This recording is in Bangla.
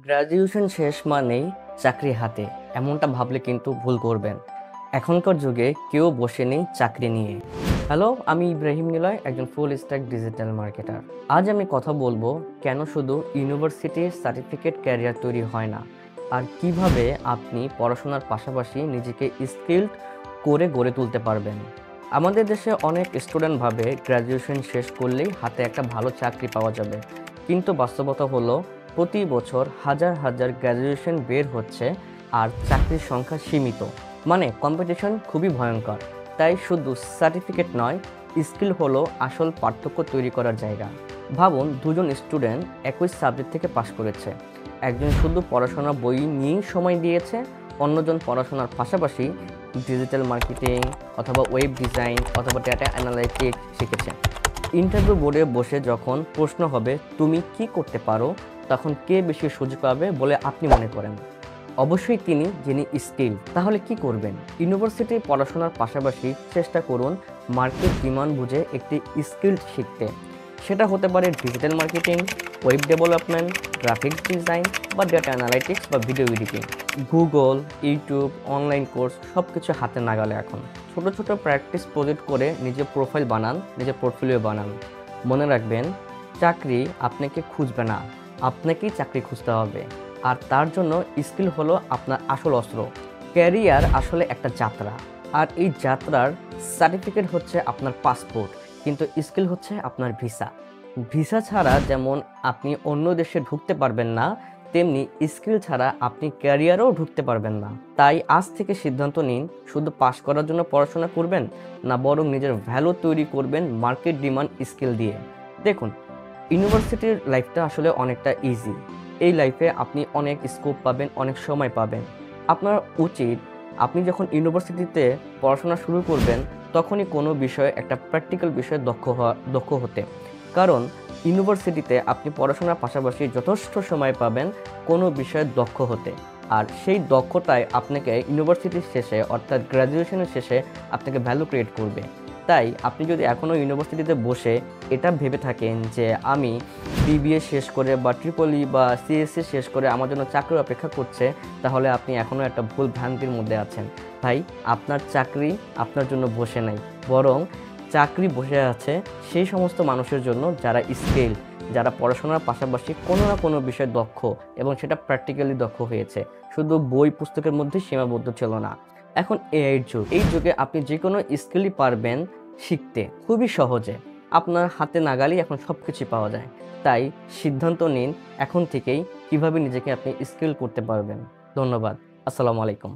গ্র্যাজুয়েশন শেষ মানেই চাকরি হাতে, এমনটা ভাবলে কিন্তু ভুল করবেন। এখনকার যুগে কেউ বসে নেই চাকরি নিয়ে। হ্যালো, আমি ইব্রাহিম নিলয়, একজন ফুল স্ট্যাক ডিজিটাল মার্কেটার। আজ আমি কথা বলবো কেন শুধু ইউনিভার্সিটির সার্টিফিকেট ক্যারিয়ার তৈরি হয় না, আর কিভাবে আপনি পড়াশোনার পাশাপাশি নিজেকে স্কিলড করে গড়ে তুলতে পারবেন। আমাদের দেশে অনেক স্টুডেন্ট ভাবে গ্র্যাজুয়েশন শেষ করলেই হাতে একটা ভালো চাকরি পাওয়া যাবে, কিন্তু বাস্তবতা হলো প্রতি বছর হাজার হাজার গ্র্যাজুয়েশন বের হচ্ছে আর চাকরির সংখ্যা সীমিত। মানে কম্পিটিশন খুবই ভয়ঙ্কর। তাই শুধু সার্টিফিকেট নয়, স্কিল হলো আসল পার্থক্য তৈরি করার জায়গা। ভাবুন, দুজন স্টুডেন্ট একই সাবজেক্ট থেকে পাশ করেছে। একজন শুধু পড়াশোনা বই নিয়েই সময় দিয়েছে, অন্যজন পড়াশোনার পাশাপাশি ডিজিটাল মার্কেটিং অথবা ওয়েব ডিজাইন অথবা ডেটা অ্যানালাইটিক্স শিখেছে। ইন্টারভিউ বোর্ডে বসে যখন প্রশ্ন হবে তুমি কি করতে পারো, তখন কে বেশি সুযোগ পাবে বলে আপনি মনে করেন? অবশ্যই তিনি, যিনি স্কিল। তাহলে কি করবেন? ইউনিভার্সিটি পড়াশোনার পাশাপাশি চেষ্টা করুন মার্কেট ডিমান্ড বুঝে একটি স্কিল শিখতে। সেটা হতে পারে digital marketing, web development, graphics design বা ডেটা অ্যানালাইটিক্স বা video editing. Google, YouTube, online course সব কিছু হাতে নাগালে এখন। ছোট ছোট প্র্যাকটিস প্রজেক্ট করে নিজের প্রোফাইল বানান, নিজের পোর্টফোলিও বানান। মনে রাখবেন, চাকরি আপনাকে খুঁজবে না, আপনাকেই চাকরি খুঁজতে হবে। আর তার জন্য স্কিল হলো আপনার আসল অস্ত্র। ক্যারিয়ার আসলে একটা যাত্রা, আর এই যাত্রার সার্টিফিকেট হচ্ছে আপনার পাসপোর্ট, কিন্তু স্কিল হচ্ছে আপনার ভিসা। ভিসা ছাড়া যেমন আপনি অন্য দেশে ঢুকতে পারবেন না, তেমনি স্কিল ছাড়া আপনি ক্যারিয়ারেও ঢুকতে পারবেন না। তাই আজ থেকে সিদ্ধান্ত নিন, শুধু পাশ করার জন্য পড়াশোনা করবেন না, বরং নিজের ভ্যালু তৈরি করবেন মার্কেট ডিমান্ড স্কিল দিয়ে। দেখুন, ইউনিভার্সিটির লাইফটা আসলে অনেকটা ইজি। এই লাইফে আপনি অনেক স্কোপ পাবেন, অনেক সময় পাবেন। আপনার উচিত, আপনি যখন ইউনিভার্সিটিতে পড়াশোনা শুরু করবেন তখনই কোনো বিষয়ে একটা প্র্যাকটিক্যাল বিষয়ে দক্ষ হতে। কারণ ইউনিভার্সিটিতে আপনি পড়াশোনার পাশাপাশি যথেষ্ট সময় পাবেন কোনো বিষয়ে দক্ষ হতে। আর সেই দক্ষতায় আপনাকে ইউনিভার্সিটির শেষে অর্থাৎ গ্র্যাজুয়েশনের শেষে আপনাকে ভ্যালু ক্রিয়েট করবে। তাই আপনি যদি এখনও ইউনিভার্সিটিতে বসে এটা ভেবে থাকেন যে আমি বিবিএ শেষ করে বা ট্রিপল ই বা সিএসসি শেষ করে আমার জন্য চাকরি অপেক্ষা করছে, তাহলে আপনি এখনও একটা ভুল ভ্রান্তির মধ্যে আছেন। ভাই, আপনার চাকরি আপনার জন্য বসে নাই, বরং চাকরি বসে আছে সেই সমস্ত মানুষের জন্য যারা স্কিল, যারা পড়াশোনার পাশাপাশি কোনো না কোনো বিষয়ে দক্ষ এবং সেটা প্র্যাকটিক্যালি দক্ষ হয়েছে, শুধু বই পুস্তকের মধ্যে সীমাবদ্ধ ছিল না। এখন এআইয়ের যুগ, এই যুগে আপনি যে কোনো স্কিলই পারবেন শিখতে খুবই সহজে। আপনার হাতে নাগালেই এখন সব কিছু পাওয়া যায়। তাই সিদ্ধান্ত নিন এখন থেকেই কিভাবে নিজেকে আপনি স্কিল করতে পারবেন। ধন্যবাদ। আসসালামু আলাইকুম।